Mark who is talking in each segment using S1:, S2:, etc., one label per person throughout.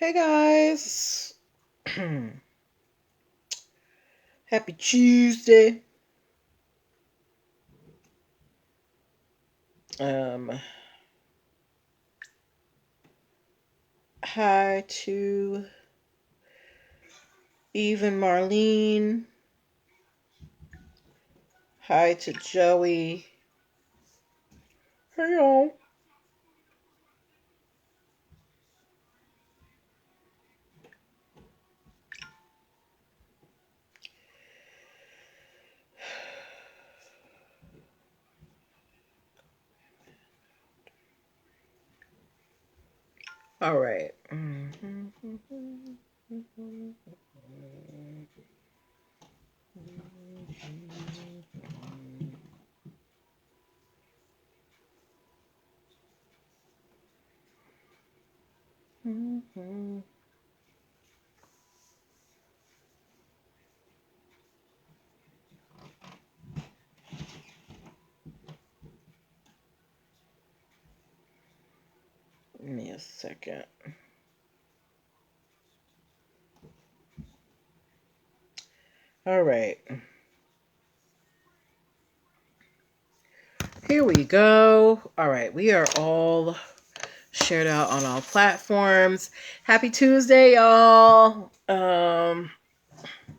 S1: Hey guys, happy Tuesday. Um, Hi to Eve and Marlene. Hi to Joey. Hey y'all. All right. Give me a second. All right. Here we go. All right. We are all shared out on all platforms. Happy Tuesday, y'all.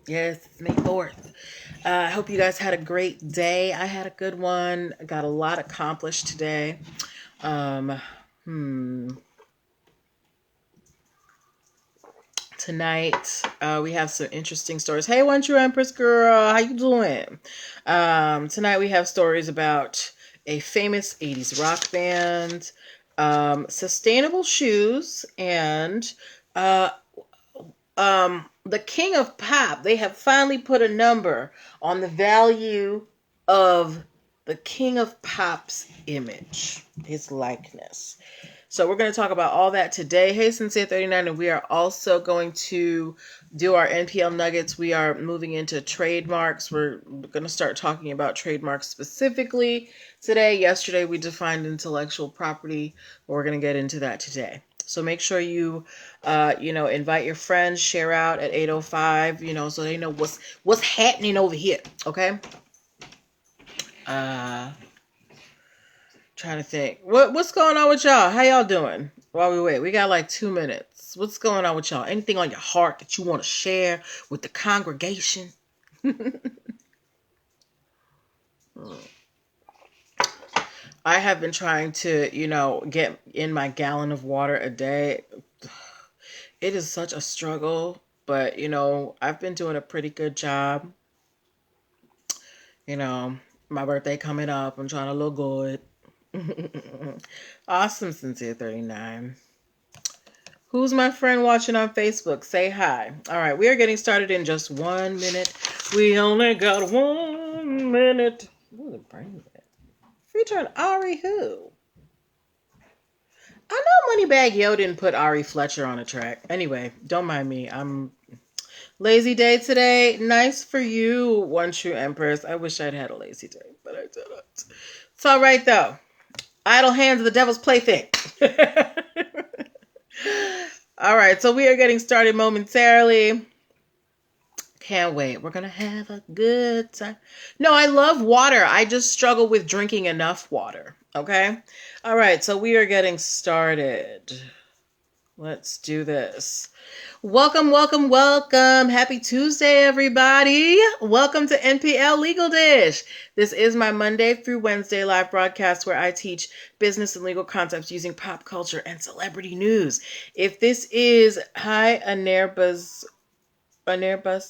S1: Yes, it's May 4th. I hope you guys had a great day. I had a good one. I got a lot accomplished today. Um, Tonight, we have some interesting stories. Hey, One True Empress girl, how you doing? Tonight we have stories about a famous 80s rock band, sustainable shoes, and the king of pop. They have finally put a number on the value of the king of pop's image, his likeness. So we're going to talk about all that today. Hey, Sincere 39, and we are also going to do our NPL nuggets. We are moving into trademarks. We're going to start talking about trademarks specifically today. Yesterday, we defined intellectual property. We're going to get into that today. So make sure you, invite your friends, share out at 8:05, so they know what's happening over here. Okay. Trying to think. What's going on with y'all? How y'all doing? While we wait, we got like 2 minutes. What's going on with y'all? Anything on your heart that you want to share with the congregation? I have been trying to, get in my gallon of water a day. It is such a struggle, but I've been doing a pretty good job. You know, my birthday coming up. I'm trying to look good. Awesome, Sincere 39. Who's my friend watching on Facebook? Say hi. All right, we are getting started in just 1 minute. We only got 1 minute. Ooh, the brain it. Featuring Ari who? I know Moneybag Yo didn't put Ari Fletcher on a track. Anyway, don't mind me. I'm lazy day today. Nice for you, One True Empress. I wish I'd had a lazy day, but I didn't. It's all right though. Idle hands are the devil's plaything. All right, so we are getting started momentarily. Can't wait. We're going to have a good time. No, I love water. I just struggle with drinking enough water. Okay? All right, so we are getting started. Let's do this. Welcome, welcome, welcome. Happy Tuesday, everybody. Welcome to NPL Legal Dish. This is my Monday through Wednesday live broadcast where I teach business and legal concepts using pop culture and celebrity news. If this is Anerbus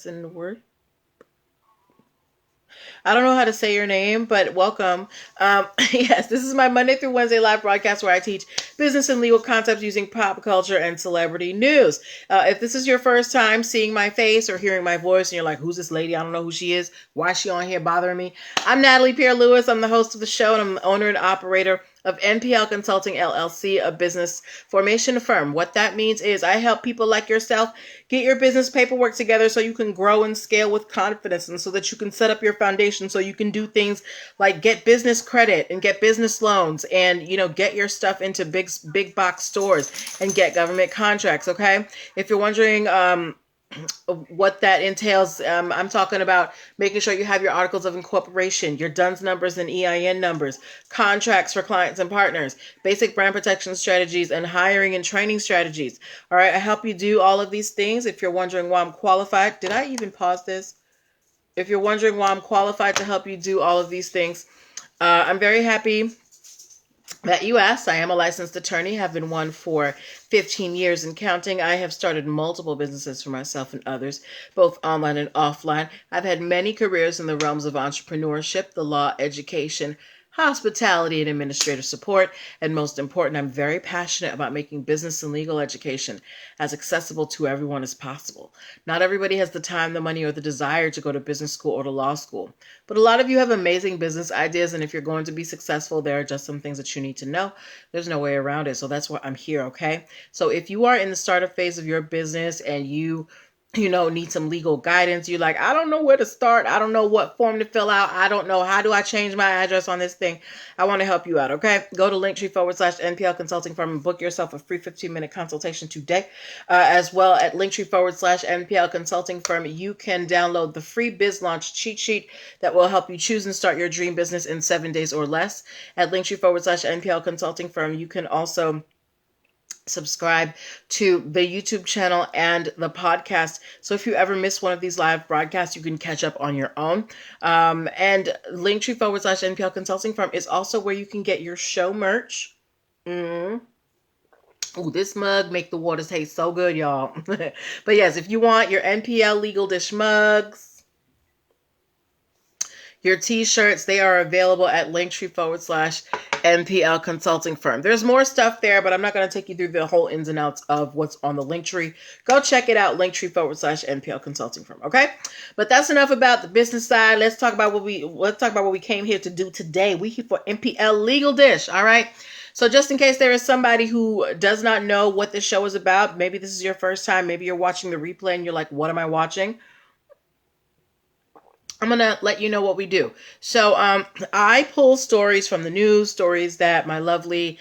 S1: in the word. I don't know how to say your name, but welcome. Yes, this is my Monday through Wednesday live broadcast where I teach business and legal concepts using pop culture and celebrity news. If this is your first time seeing my face or hearing my voice and you're like, who's this lady? I don't know who she is. Why is she on here bothering me? I'm Natalie Pierre-Lewis. I'm the host of the show and I'm the owner and operator of NPL Consulting LLC, a business formation firm. What that means is I help people like yourself get your business paperwork together so you can grow and scale with confidence, and so that you can set up your foundation so you can do things like get business credit and get business loans and, get your stuff into big box stores and get government contracts. Okay. If you're wondering, what that entails, I'm talking about making sure you have your articles of incorporation, your DUNS numbers and EIN numbers, contracts for clients and partners, basic brand protection strategies, and hiring and training strategies. All right, I help you do all of these things. If you're wondering why I'm qualified, did I even pause this? If you're wondering why I'm qualified to help you do all of these things, I'm very happy that you asked. I am a licensed attorney, have been one for 15 years and counting. I have started multiple businesses for myself and others, both online and offline. I've had many careers in the realms of entrepreneurship, the law, education, hospitality, and administrative support. And most important, I'm very passionate about making business and legal education as accessible to everyone as possible. Not everybody has the time, the money, or the desire to go to business school or to law school. But a lot of you have amazing business ideas, and if you're going to be successful, there are just some things that you need to know. There's no way around it. So that's why I'm here, okay? So if you are in the startup phase of your business and you need some legal guidance, you're like, I don't know where to start. I don't know what form to fill out. I don't know. How do I change my address on this thing? I want to help you out, okay? Go to Linktree/NPL Consulting Firm and book yourself a free 15-minute consultation today. As well at Linktree/NPL Consulting Firm, you can download the free Biz Launch cheat sheet that will help you choose and start your dream business in 7 days or less. At Linktree/NPL Consulting Firm, you can also subscribe to the YouTube channel and the podcast. So if you ever miss one of these live broadcasts, you can catch up on your own. And Linktree/NPL Consulting Firm is also where you can get your show merch. Ooh, this mug make the water taste so good, y'all. But yes, if you want your NPL Legal Dish mugs, your t-shirts, they are available at Linktree/NPL Consulting Firm. There's more stuff there, but I'm not going to take you through the whole ins and outs of what's on the Linktree. Go check it out, Linktree/NPL Consulting Firm. Okay, but that's enough about the business side. Let's talk about what we came here to do today. We here for NPL Legal Dish. All right. So just in case there is somebody who does not know what this show is about, maybe this is your first time, maybe you're watching the replay and you're like, what am I watching? I'm going to let you know what we do. So I pull stories from the news, stories that my lovely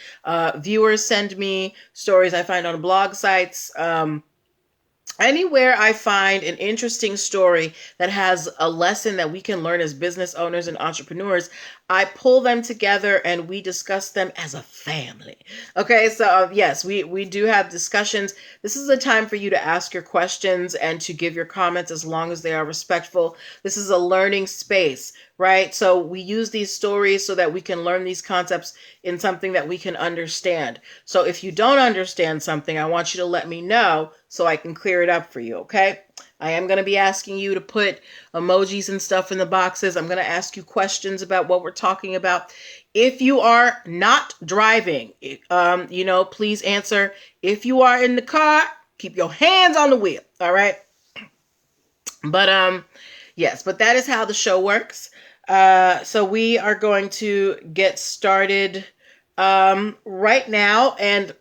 S1: viewers send me, stories I find on blog sites. Anywhere I find an interesting story that has a lesson that we can learn as business owners and entrepreneurs, I pull them together and we discuss them as a family. Okay, so yes, we do have discussions. This is a time for you to ask your questions and to give your comments as long as they are respectful. This is a learning space, right? So we use these stories so that we can learn these concepts in something that we can understand. So if you don't understand something, I want you to let me know so I can clear it up for you, okay? I am going to be asking you to put emojis and stuff in the boxes. I'm going to ask you questions about what we're talking about. If you are not driving, please answer. If you are in the car, keep your hands on the wheel, all right? But, yes, but that is how the show works. So we are going to get started right now. And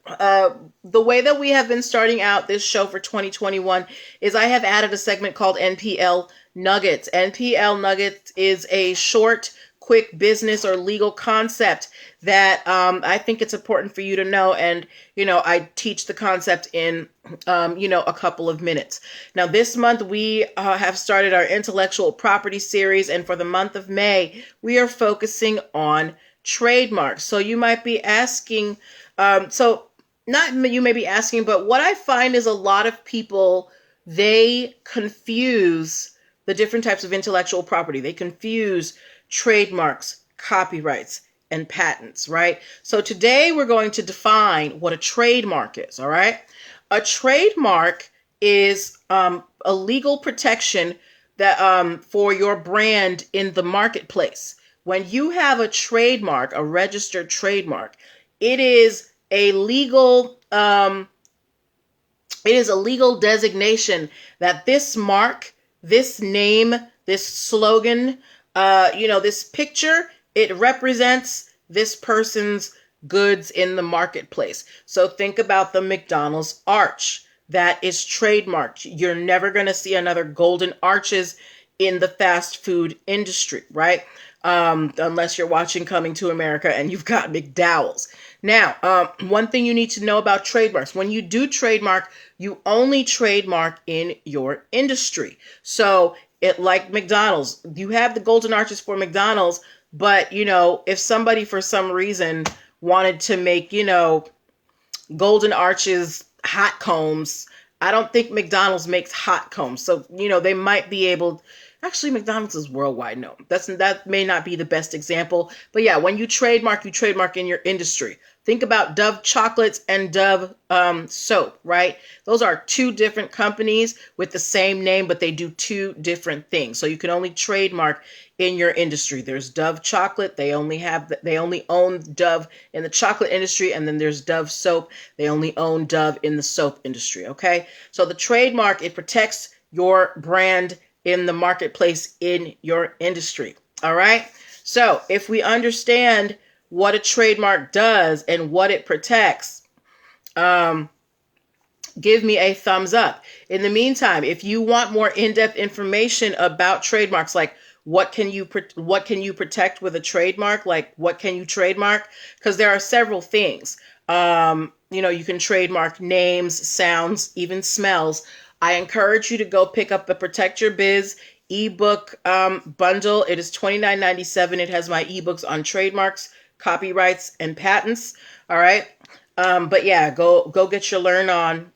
S1: the way that we have been starting out this show for 2021 is I have added a segment called NPL Nuggets. NPL Nuggets is a short, quick business or legal concept that I think it's important for you to know. And, I teach the concept in, a couple of minutes. Now, this month we have started our intellectual property series. And for the month of May, we are focusing on trademarks. So you might be asking, but what I find is a lot of people, they confuse the different types of intellectual property. They confuse trademarks, copyrights, and patents, right? So today we're going to define what a trademark is, all right? A trademark is a legal protection that for your brand in the marketplace. When you have a trademark, a registered trademark, it is a legal designation that this mark, this name, this slogan, this picture, it represents this person's goods in the marketplace. So think about the McDonald's arch. That is trademarked. You're never going to see another golden arches in the fast food industry, right? Unless you're watching Coming to America and you've got McDowell's. Now, one thing you need to know about trademarks: when you do trademark, you only trademark in your industry. So like McDonald's, you have the golden arches for McDonald's, but if somebody for some reason wanted to make, golden arches hot combs, I don't think McDonald's makes hot combs. So, they might be able. Actually, McDonald's is worldwide known. That may not be the best example. But yeah, when you trademark in your industry. Think about Dove chocolates and Dove soap, right? Those are two different companies with the same name, but they do two different things. So you can only trademark in your industry. There's Dove chocolate. They only own Dove in the chocolate industry. And then there's Dove soap. They only own Dove in the soap industry. Okay. So the trademark, it protects your brand in the marketplace in your industry. All right. So if we understand what a trademark does and what it protects, give me a thumbs up. In the meantime, if you want more in-depth information about trademarks, like what can you protect with a trademark, like what can you trademark? Because there are several things. You can trademark names, sounds, even smells. I encourage you to go pick up the Protect Your Biz ebook bundle. It is $29.97. It has my ebooks on trademarks, copyrights, and patents. All right. But yeah, go get your learn on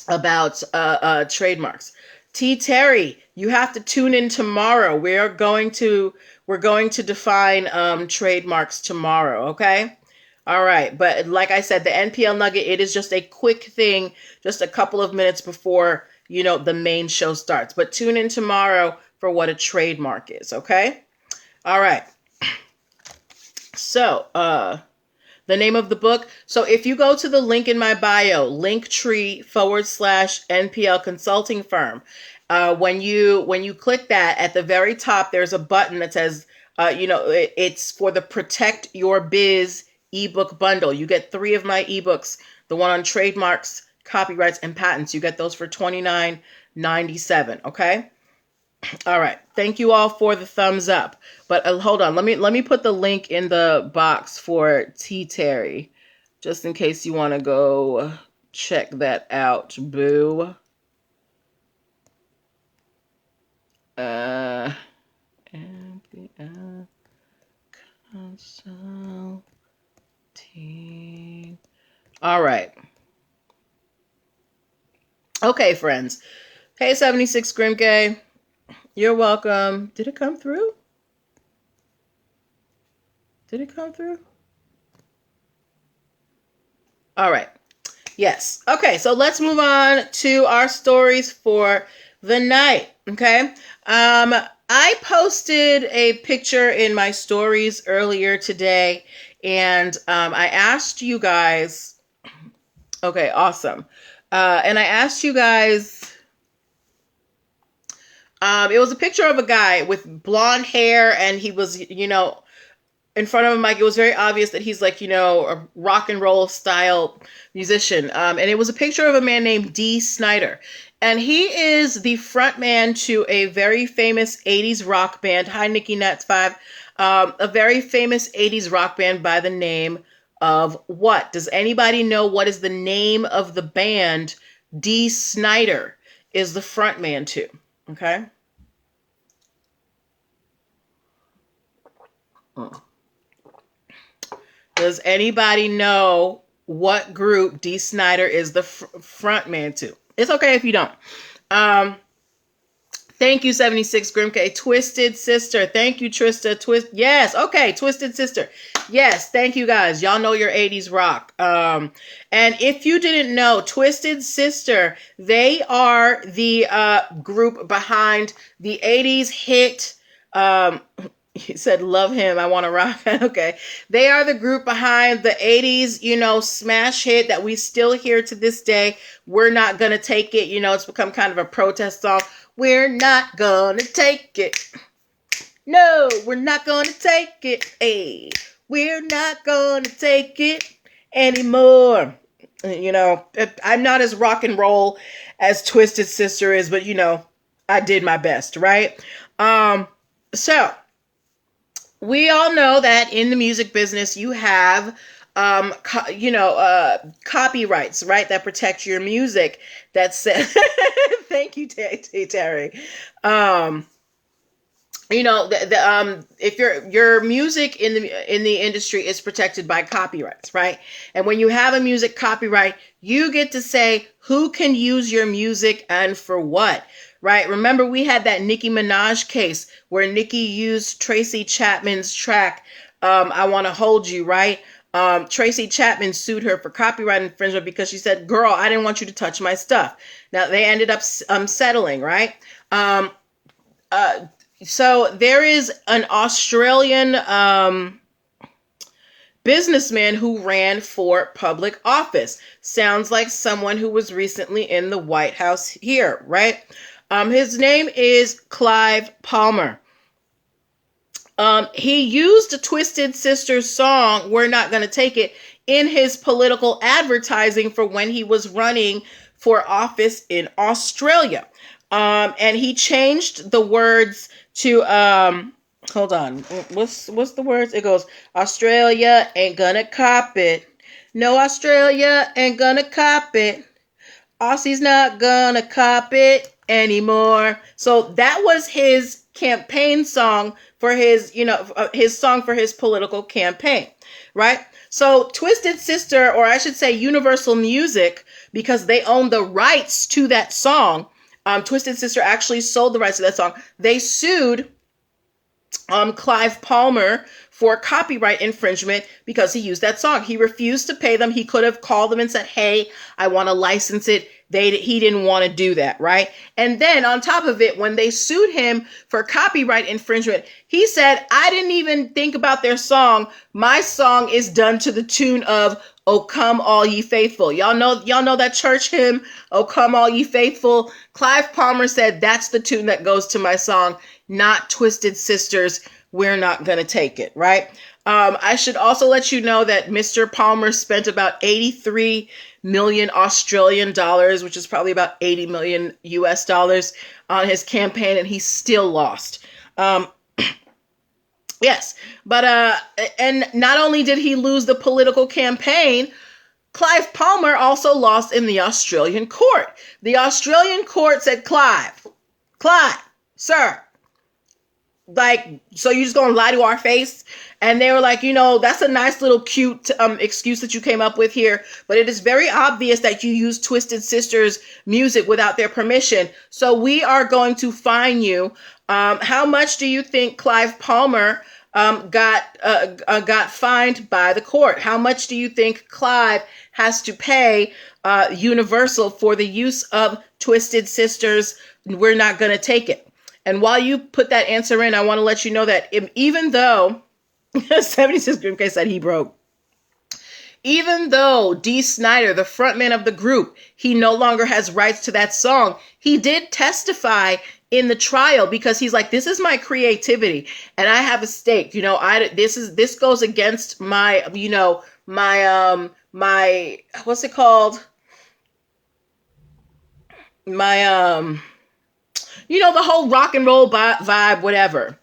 S1: about trademarks. T. Terry, you have to tune in tomorrow. We're going to define trademarks tomorrow. Okay. All right. But like I said, the NPL Nugget, it is just a quick thing, just a couple of minutes before, the main show starts. But tune in tomorrow for what a trademark is. Okay. All right. So, the name of the book. So if you go to the link in my bio, linktree/NPL consulting firm, when you click that, at the very top, there's a button that says, it's for the Protect Your Biz ebook bundle. You get 3 of my ebooks, the one on trademarks, copyrights, and patents. You get those for $29.97. Okay. All right. Thank you all for the thumbs up. But hold on. Let me put the link in the box for T. Terry, just in case you want to go check that out. Boo. NPL Consulting. All right. Okay, friends. Hey, 76 Grimke. You're welcome. Did it come through? All right. Yes. Okay, so let's move on to our stories for the night. Okay. I posted a picture in my stories earlier today, and I asked you guys. Okay, awesome. And I asked you guys. It was a picture of a guy with blonde hair, and he was, in front of a mic. It was very obvious that he's like, a rock and roll style musician. And it was a picture of a man named Dee Snider. And he is the front man to a very famous 80s rock band. Hi, Nikki Nats 5. A very famous 80s rock band by the name of what? Does anybody know what is the name of the band Dee Snider is the front man to? Okay. Does anybody know what group Dee Snider is the front man to? It's okay if you don't. Thank you, 76 Grimke. Twisted Sister. Thank you, Trista. Yes. Okay. Twisted Sister. Yes. Thank you, guys. Y'all know your 80s rock. And if you didn't know, Twisted Sister, they are the group behind the 80s hit. He said, love him. I want to rock. Okay. They are the group behind the 80s, smash hit that we still hear to this day. We're not going to take it. It's become kind of a protest song. We're not going to take it. No, we're not going to take it. Hey, We're not gonna take it anymore. I'm not as rock and roll as Twisted Sister is, but I did my best, right? So we all know that in the music business you have copyrights, right, that protect your music. That said, thank you, Terry. If your music in the industry is protected by copyrights, right? And when you have a music copyright, you get to say who can use your music and for what, right? Remember, we had that Nicki Minaj case where Nicki used Tracy Chapman's track, I Want to Hold You, right? Tracy Chapman sued her for copyright infringement because she said, girl, I didn't want you to touch my stuff. Now, they ended up settling, right? So there is an Australian businessman who ran for public office. Sounds like someone who was recently in the White House here, right? His name is Clive Palmer. He used a Twisted Sisters song, We're Not Gonna Take It, in his political advertising for when he was running for office in Australia. And he changed the words to hold on. What's the words? It goes, Australia ain't gonna cop it. No, Australia ain't gonna cop it. Aussie's not gonna cop it anymore. So that was his campaign song for his song for his political campaign, right? So Twisted Sister, or I should say Universal Music, because they own the rights to that song. Twisted Sister actually sold the rights to that song. They sued Clive Palmer for copyright infringement because he used that song. He refused to pay them. He could have called them and said, hey, I want to license it. He didn't want to do that, right? And then on top of it, when they sued him for copyright infringement, he said, I didn't even think about their song. My song is done to the tune of "O Come All Ye Faithful." Y'all know that church hymn, "O Come All Ye Faithful." Clive Palmer said that's the tune that goes to my song, not Twisted Sisters, We're Not Gonna Take It, right? I should also let you know that Mr. Palmer spent about 83 million Australian dollars, which is probably about 80 million US dollars, on his campaign, and he still lost. Yes, but and not only did he lose the political campaign, Clive Palmer also lost in the Australian court. The Australian court said, Clive, sir, like, so you just gonna lie to our face? And they were like, that's a nice little cute excuse that you came up with here, but it is very obvious that you use Twisted Sisters music without their permission. So we are going to fine you. How much do you think Clive Palmer got fined by the court? How much do you think Clive has to pay Universal for the use of Twisted Sisters, We're Not Gonna Take It? And while you put that answer in, I want to let you know that even though 76 Green K said he broke, even though Dee Snider, the frontman of the group, he no longer has rights to that song, he did testify in the trial because he's like, this is my creativity and I have a stake. This goes against my, my what's it called? My the whole rock and roll vibe, whatever.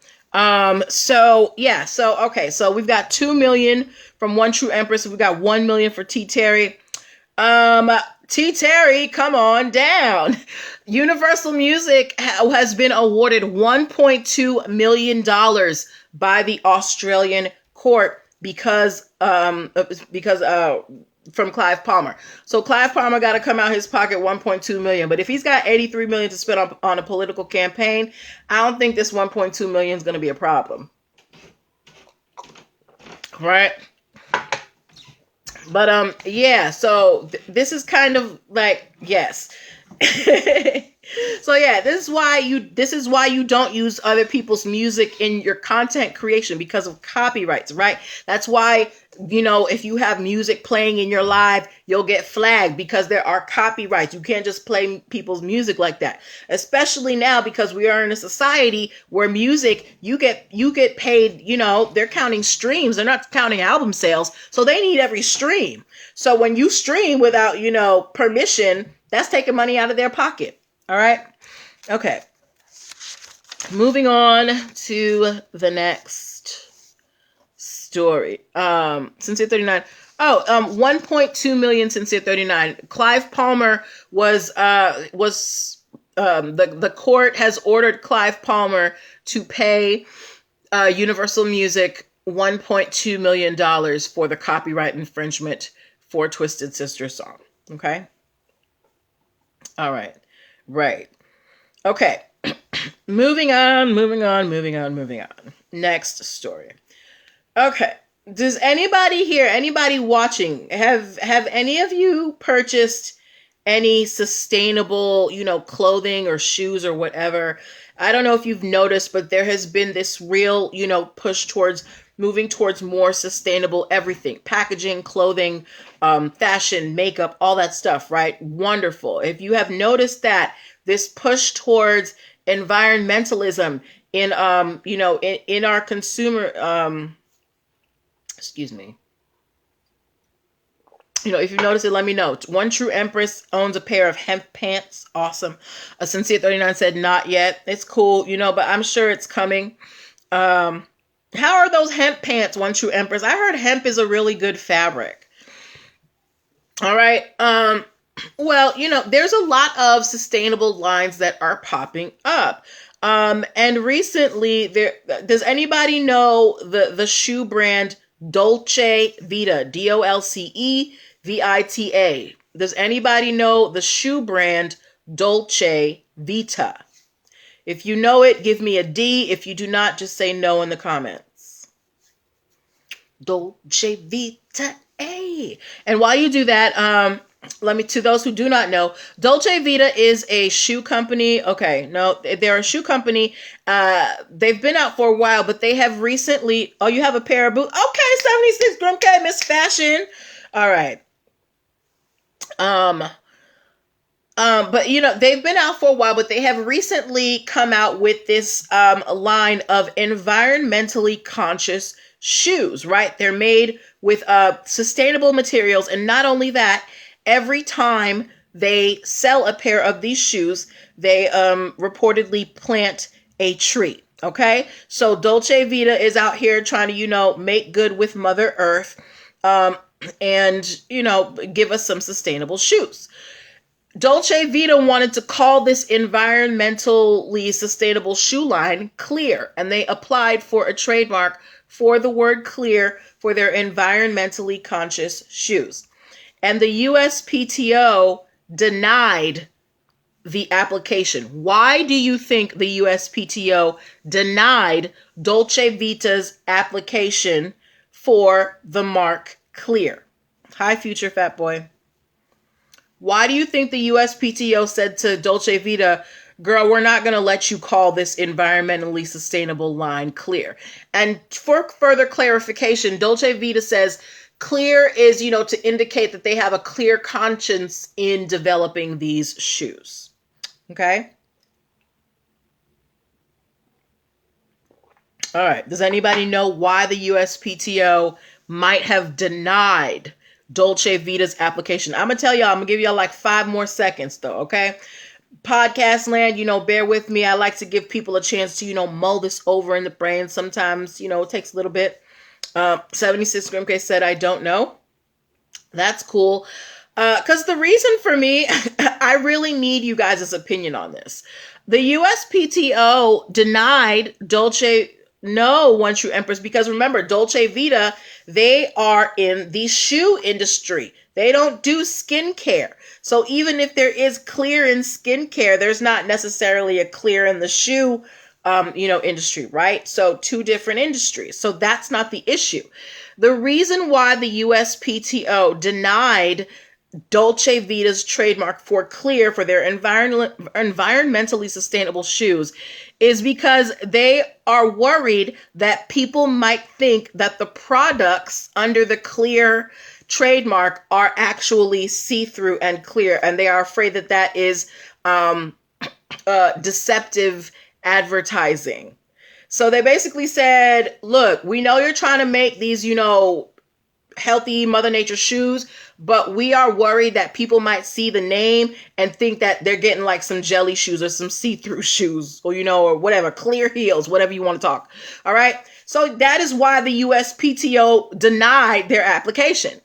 S1: So we've got 2 million from One True Empress. We've got 1 million for T. Terry. T. Terry, come on down. Universal Music has been awarded $1.2 million by the Australian court because from Clive Palmer. So Clive Palmer got to come out his pocket 1.2 million. But if he's got 83 million to spend on a political campaign, I don't think this 1.2 million is going to be a problem. Right? But so this is kind of like, yes. So yeah, this is why you don't use other people's music in your content creation, because of copyrights, right? That's why If you have music playing in your live, you'll get flagged because there are copyrights. You can't just play people's music like that. Especially now, because we are in a society where music, you get paid, they're counting streams, they're not counting album sales. So they need every stream. So when you stream without, permission, that's taking money out of their pocket. All right? Okay. Moving on to the next story. Sincere 39. 1.2 million Sincere 39. Clive Palmer the court has ordered Clive Palmer to pay Universal Music $1.2 million for the copyright infringement for Twisted Sister song. Okay. All right. Right. Okay. Moving on. Next story. Okay. Does anybody here, anybody watching, have any of you purchased any sustainable, clothing or shoes or whatever? I don't know if you've noticed, but there has been this real, push towards moving towards more sustainable everything, packaging, clothing, fashion, makeup, all that stuff, right? Wonderful. If you have noticed that, this push towards environmentalism in our consumer, excuse me. If you notice it, let me know. One True Empress owns a pair of hemp pants. Awesome. A Sincere 39 said not yet. It's cool, but I'm sure it's coming. How are those hemp pants, One True Empress? I heard hemp is a really good fabric. All right. Well, there's a lot of sustainable lines that are popping up. And recently, does anybody know the shoe brand Dolce Vita? DOLCE VITA. Does anybody know the shoe brand Dolce Vita? If you know it, give me a D. If you do not, just say no in the comments. Dolce Vita. And while you do that, to those who do not know, Dolce Vita is a shoe company. Okay, no, they're a shoe company. They've been out for a while, but they have recently, you have a pair of boots. Okay, 76 Grimke, Miss Fashion. All right. But they've been out for a while, but they have recently come out with this line of environmentally conscious shoes, right? They're made with sustainable materials. And not only that, every time they sell a pair of these shoes, they reportedly plant a tree. Okay. So Dolce Vita is out here trying to, make good with Mother Earth, and, give us some sustainable shoes. Dolce Vita wanted to call this environmentally sustainable shoe line Clear, and they applied for a trademark for the word clear for their environmentally conscious shoes. And the USPTO denied the application. Why do you think the USPTO denied Dolce Vita's application for the mark Clear? Hi, future fat boy. Why do you think the USPTO said to Dolce Vita, girl, we're not going to let you call this environmentally sustainable line Clear? And for further clarification, Dolce Vita says clear is, to indicate that they have a clear conscience in developing these shoes. Okay? All right. Does anybody know why the USPTO might have denied Dolce Vita's application? I'm going to tell y'all, I'm going to give y'all like 5 more seconds though, okay? Podcast land, bear with me. I like to give people a chance to, mull this over in the brain. Sometimes, it takes a little bit. 76 Grimke said, I don't know. That's cool. Because the reason for me, I really need you guys' opinion on this. The USPTO denied One True Empress, because remember, Dolce Vita, they are in the shoe industry. They don't do skincare. So even if there is clear in skincare, there's not necessarily a clear in the shoe, industry, right? So 2 different industries. So that's not the issue. The reason why the USPTO denied Dolce Vita's trademark for Clear for their environmentally sustainable shoes is because they are worried that people might think that the products under the Clear trademark are actually see-through and clear, and they are afraid that that is deceptive advertising. So they basically said, look, we know you're trying to make these, healthy Mother Nature shoes, but we are worried that people might see the name and think that they're getting like some jelly shoes or some see-through shoes or, or whatever, clear heels, whatever you want to talk. All right. So that is why the USPTO denied their application.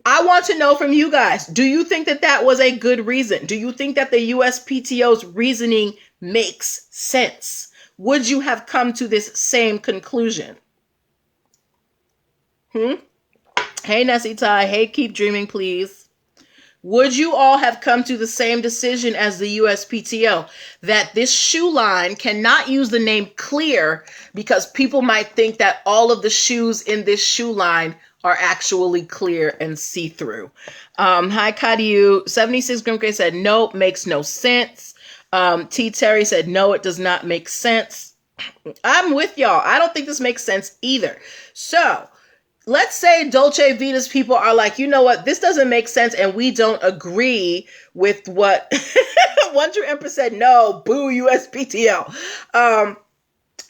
S1: I want to know from you guys, do you think that that was a good reason? Do you think that the USPTO's reasoning makes sense? Would you have come to this same conclusion? Hey, Nessie Ty. Hey, keep dreaming, please. Would you all have come to the same decision as the USPTO that this shoe line cannot use the name Clear because people might think that all of the shoes in this shoe line are actually clear and see-through? Hi, Kadiu. 76 Grim Gray said, nope, makes no sense. T. Terry said, no, it does not make sense. I'm with y'all. I don't think this makes sense either. So, let's say Dolce Vita's people are like, you know what, this doesn't make sense and we don't agree with what One True Empress said, no, boo USPTO.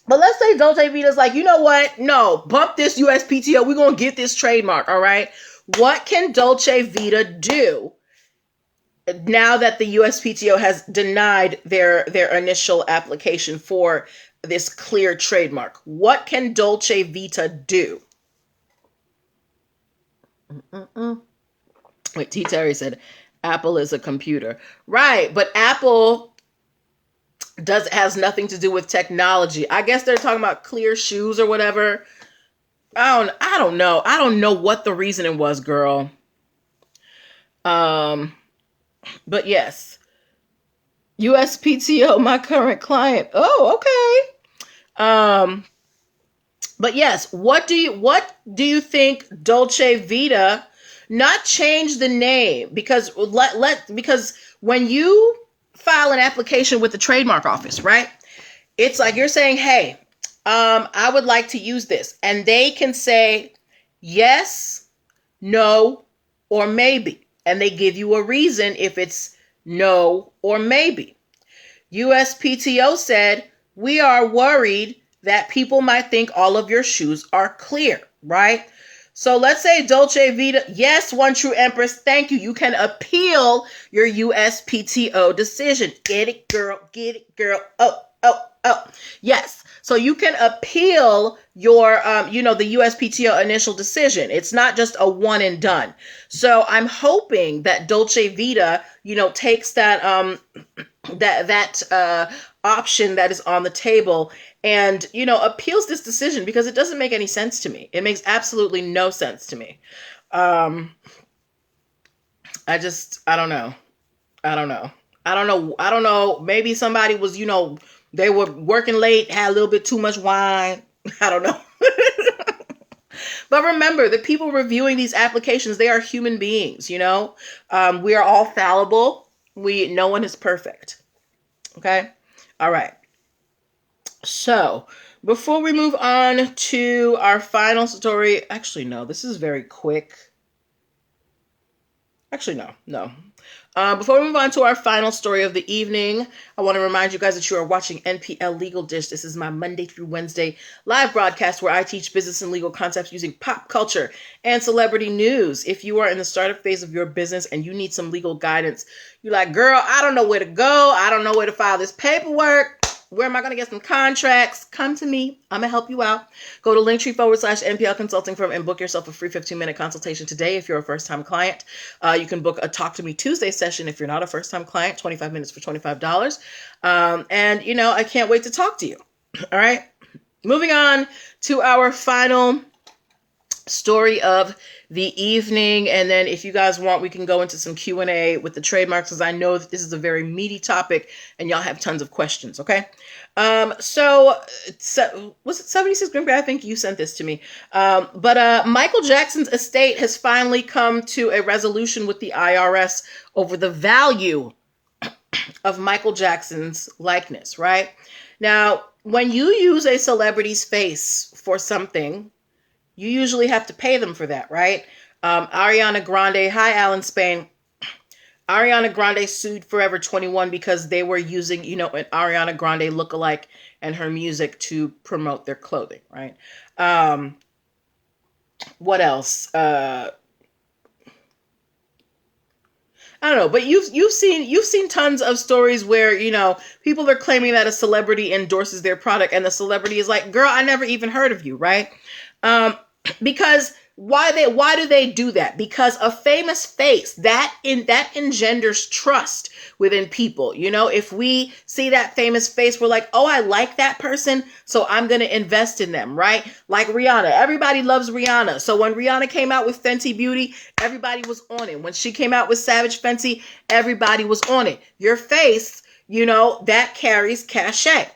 S1: But let's say Dolce Vita's like, you know what, no, bump this USPTO, we're going to get this trademark, all right? What can Dolce Vita do now that the USPTO has denied their initial application for this Clear trademark? What can Dolce Vita do? Wait, T. Terry said, Apple is a computer. Right, but Apple has nothing to do with technology. I guess they're talking about clear shoes or whatever. I don't know. I don't know what the reasoning was, girl. But yes. USPTO, my current client. Oh, okay. But yes, what do you think Dolce Vita not change the name? Because because when you file an application with the trademark office, right? It's like you're saying, hey, I would like to use this. And they can say yes, no, or maybe. And they give you a reason if it's no or maybe. USPTO said, we are worried that people might think all of your shoes are clear, right? So let's say Dolce Vita, yes, One True Empress, thank you. You can appeal your USPTO decision. Get it, girl. Get it, girl. Oh. Yes. So you can appeal your, the USPTO initial decision. It's not just a one and done. So I'm hoping that Dolce Vita, takes that, option that is on the table and, appeals this decision because it doesn't make any sense to me. It makes absolutely no sense to me. I don't know. Maybe somebody was, they were working late, had a little bit too much wine. I don't know. But remember, the people reviewing these applications, they are human beings, we are all fallible. No one is perfect. Okay. All right. So before we move on to our final story, actually, no, this is very quick. Actually, no. Before we move on to our final story of the evening, I want to remind you guys that you are watching NPL Legal Dish. This is my Monday through Wednesday live broadcast where I teach business and legal concepts using pop culture and celebrity news. If you are in the startup phase of your business and you need some legal guidance, you're like, girl, I don't know where to go. I don't know where to file this paperwork. Where am I going to get some contracts? Come to me. I'm going to help you out. Go to Linktree/NPL Consulting Firm and book yourself a free 15-minute consultation today if you're a first-time client. You can book a Talk to Me Tuesday session if you're not a first-time client, 25 minutes for $25. And, I can't wait to talk to you. All right. Moving on to our final story of the evening, and then if you guys want, we can go into some Q&A with the trademarks, because I know that this is a very meaty topic and y'all have tons of questions. Okay. So was it 76 Green Bay? I think you sent this to me. But Michael Jackson's estate has finally come to a resolution with the IRS over the value of Michael Jackson's likeness, right? Now, when you use a celebrity's face for something, you usually have to pay them for that, right? Ariana Grande, hi Alan Spain. Ariana Grande sued Forever 21 because they were using, an Ariana Grande lookalike and her music to promote their clothing, right? What else? I don't know, but you've seen tons of stories where, people are claiming that a celebrity endorses their product and the celebrity is like, girl, I never even heard of you, right? Because why do they do that? Because a famous face that engenders trust within people. If we see that famous face, we're like, oh, I like that person, so I'm going to invest in them, right? Like Rihanna. Everybody loves Rihanna. So when Rihanna came out with Fenty Beauty, everybody was on it. When she came out with Savage Fenty, everybody was on it. Your face, that carries cachet.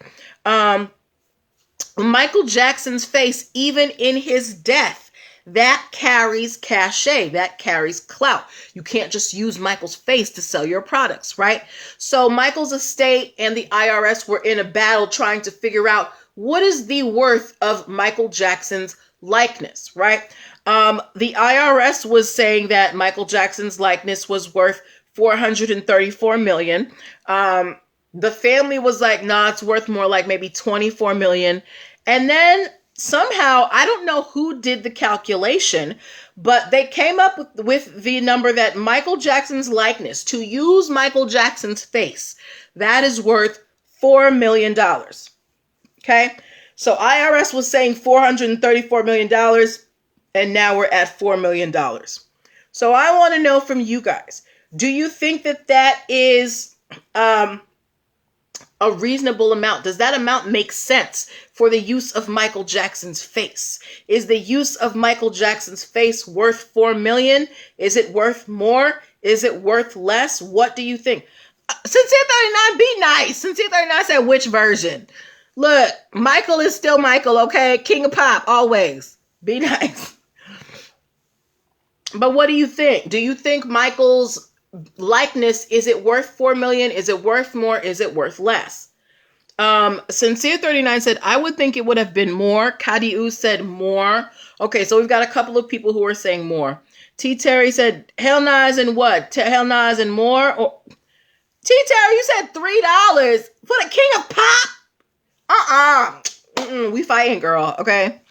S1: Michael Jackson's face, even in his death, that carries cachet, that carries clout. You can't just use Michael's face to sell your products, right? So Michael's estate and the IRS were in a battle trying to figure out what is the worth of Michael Jackson's likeness, right? The IRS was saying that Michael Jackson's likeness was worth $434 million. The family was like, nah, it's worth more, like maybe $24 million. And then somehow, I don't know who did the calculation, but they came up with the number that Michael Jackson's likeness, to use Michael Jackson's face, that is worth $4 million. Okay. So IRS was saying $434 million, and now we're at $4 million. So I want to know from you guys, do you think that is, a reasonable amount? Does that amount make sense for the use of Michael Jackson's face? Is the use of Michael Jackson's face worth $4 million? Is it worth more? Is it worth less? What do you think? Sincere 39, be nice. Sincere 39 said, which version? Look, Michael is still Michael, okay? King of pop, always. Be nice. But what do you think? Do you think Michael's likeness, is it worth $4 million? Is it worth more? Is it worth less? Sincere 39 said, I would think it would have been more. Kadiu said more. Okay, so we've got a couple of people who are saying more. T. Terry said, hell Nas and what? Hell Nas and more? Or T. Terry, you said $3 for the King of Pop? We fighting, girl, okay?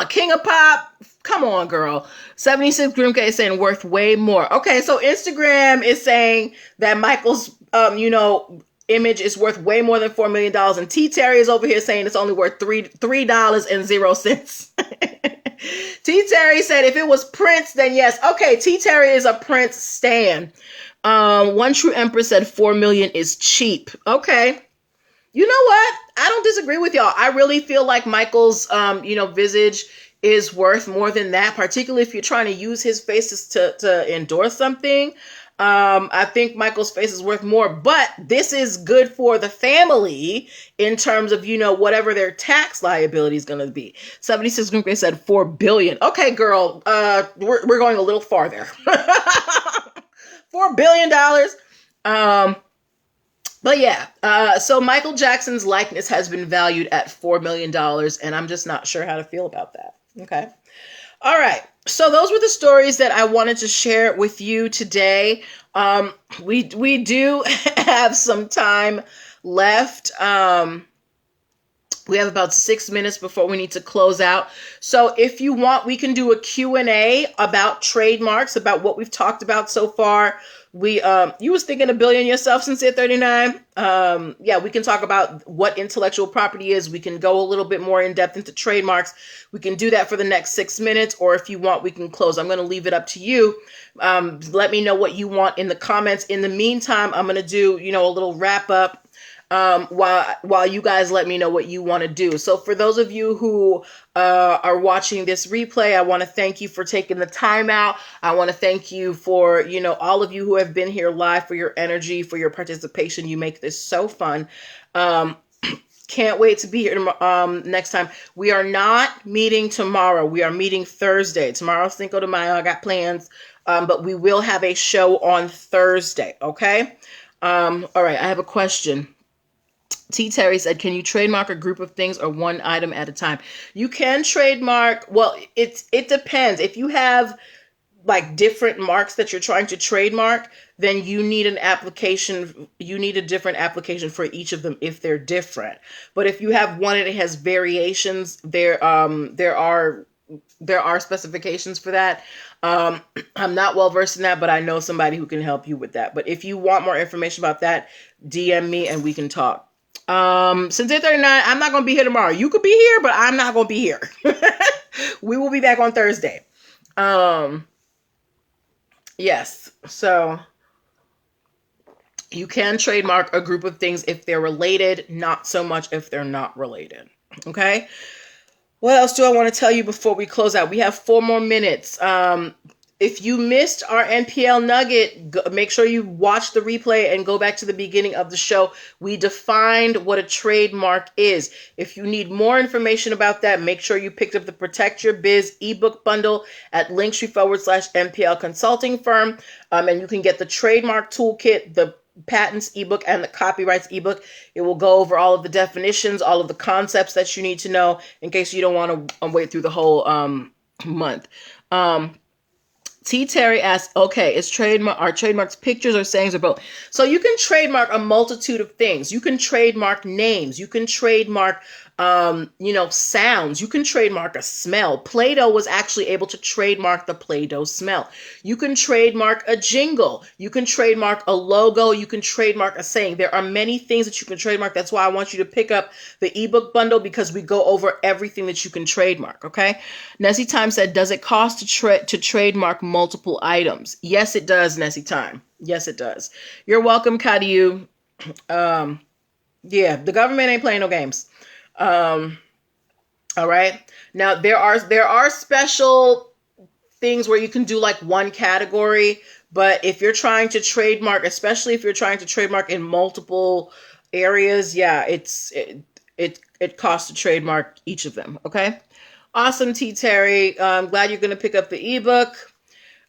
S1: King of Pop, come on, girl. 76 Grimke is saying worth way more. Okay, so Instagram is saying that Michael's, image is worth way more than $4 million. And T. Terry is over here saying it's only worth $3.00. T. Terry said if it was Prince, then yes. Okay, T. Terry is a Prince stan. One True Empress said $4 million is cheap. Okay. You know what? I don't disagree with y'all. I really feel like Michael's, visage is worth more than that, particularly if you're trying to use his face to endorse something. I think Michael's face is worth more, but this is good for the family in terms of, whatever their tax liability is going to be. 76 Group said $4 billion. Okay, girl, we're going a little farther. $4 billion. But yeah, so Michael Jackson's likeness has been valued at $4 million, and I'm just not sure how to feel about that. Okay. All right. So those were the stories that I wanted to share with you today. We do have some time left. We have about 6 minutes before we need to close out. So if you want, we can do a Q&A about trademarks, about what we've talked about so far. You was thinking $1 billion yourself, Sincere 39. Yeah, we can talk about what intellectual property is. We can go a little bit more in depth into trademarks. We can do that for the next 6 minutes, or if you want, we can close. I'm going to leave it up to you. Let me know what you want in the comments. In the meantime, I'm going to do, a little wrap up. while you guys let me know what you want to do. So for those of you who are watching this replay, I want to thank you for taking the time out. I want to thank you for, all of you who have been here live, for your energy, for your participation. You make this so fun. Can't wait to be here next time. We are not meeting tomorrow. We are meeting Thursday. Tomorrow's Cinco de Mayo. I got plans, but we will have a show on Thursday. Okay. All right. I have a question. T. Terry said, can you trademark a group of things or one item at a time? You can trademark. Well, it depends. If you have like different marks that you're trying to trademark, then you need an application. You need a different application for each of them if they're different. But if you have one and it has variations, there are specifications for that. I'm not well versed in that, but I know somebody who can help you with that. But if you want more information about that, DM me and we can talk. Since 8:39, I'm not going to be here tomorrow. You could be here, but I'm not going to be here. We will be back on Thursday. Yes. So you can trademark a group of things if they're related, not so much if they're not related. Okay. What else do I want to tell you before we close out? We have 4 more minutes. If you missed our NPL nugget, make sure you watch the replay and go back to the beginning of the show. We defined what a trademark is. If you need more information about that, make sure you picked up the Protect Your Biz ebook bundle at linktree/NPL consulting firm. And you can get the trademark toolkit, the patents ebook, and the copyrights ebook. It will go over all of the definitions, all of the concepts that you need to know in case you don't want to wait through the whole month. T. Terry asks, okay, are trademarks pictures or sayings or both? So you can trademark a multitude of things. You can trademark names. You can trademark, sounds. You can trademark a smell. Play-Doh was actually able to trademark the Play-Doh smell. You can trademark a jingle. You can trademark a logo. You can trademark a saying. There are many things that you can trademark. That's why I want you to pick up the ebook bundle, because we go over everything that you can trademark. Okay. Nessie Time said, does it cost to trademark multiple items? Yes, it does, Nessie Time. Yes, it does. You're welcome, Kadiu. Yeah, the government ain't playing no games. All right. Now there are special things where you can do like one category, but if you're trying to trademark, especially if you're trying to trademark in multiple areas, yeah, it costs to trademark each of them. Okay. Awesome, T. Terry. I'm glad you're going to pick up the ebook.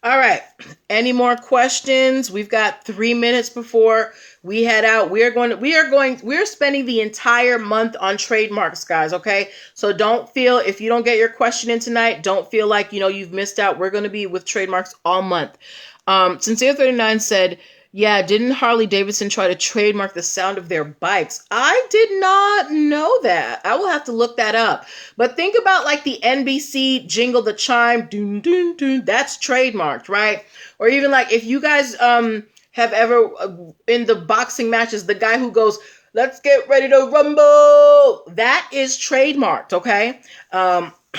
S1: All right. Any more questions? We've got 3 minutes before we head out. We're spending the entire month on trademarks, guys. Okay. So if you don't get your question in tonight, don't feel like, you've missed out. We're going to be with trademarks all month. Sincere 39 said, yeah, didn't Harley Davidson try to trademark the sound of their bikes? I did not know that. I will have to look that up. But think about like the NBC jingle, the chime, doon, doon, doon, that's trademarked, right? Or even like if you guys have ever, in the boxing matches, the guy who goes, let's get ready to rumble, that is trademarked, okay?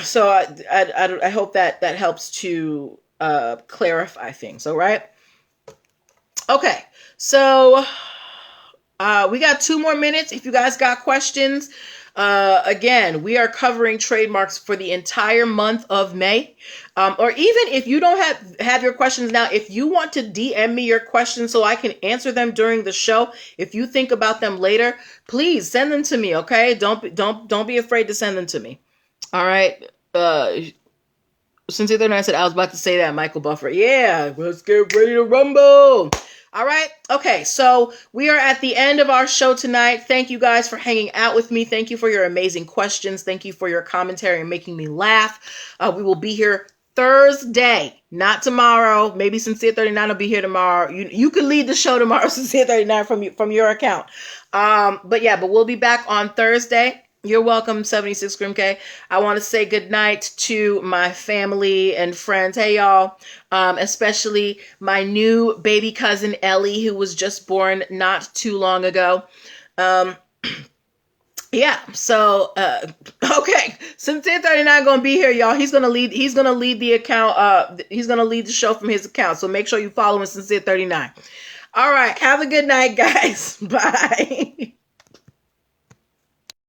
S1: So I hope that helps to clarify things, all right? Okay, so we got 2 more minutes. If you guys got questions, again, we are covering trademarks for the entire month of May. Or even if you don't have your questions now, if you want to DM me your questions so I can answer them during the show, if you think about them later, please send them to me. Okay, don't be afraid to send them to me. All right. Since the other night I said I was about to say that, Michael Buffer. Yeah, let's get ready to rumble. All right. Okay. So we are at the end of our show tonight. Thank you guys for hanging out with me. Thank you for your amazing questions. Thank you for your commentary and making me laugh. We will be here Thursday, not tomorrow. Maybe Sincere 39 will be here tomorrow. You can lead the show tomorrow, Sincere 39, from your account. But we'll be back on Thursday. You're welcome, 76 Grim K. I want to say good night to my family and friends. Hey, y'all. Especially my new baby cousin, Ellie, who was just born not too long ago. Yeah, so, okay. Sincere 39 gonna be here, y'all. He's gonna lead the account, he's gonna lead the show from his account. So make sure you follow him, Sincere 39. All right. Have a good night, guys. Bye.